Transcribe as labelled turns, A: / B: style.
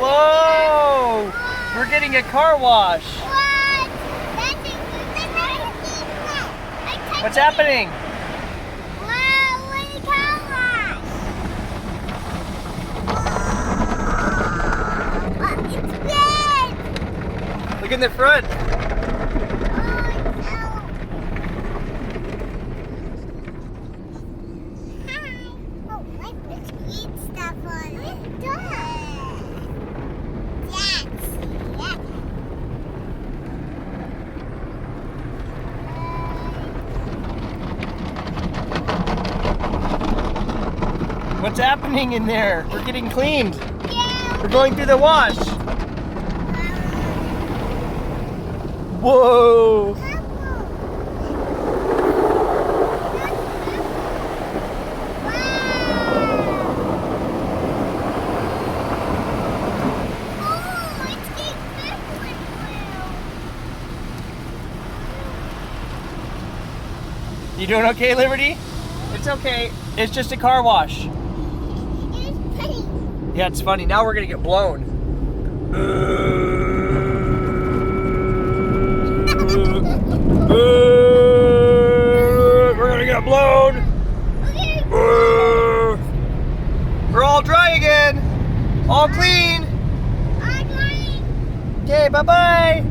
A: Whoa! We're getting a car wash. What's happening? Look in the front. What's happening in there? We're getting cleaned.
B: Yeah.
A: We're going through the wash. Whoa! You doing okay, Liberty? It's okay. It's just a car wash.
B: It's pretty.
A: Yeah, it's funny. Now we're gonna get blown. We're gonna get blown.
B: Okay.
A: We're all dry again. All clean.
B: I'm going.
A: Okay, bye-bye.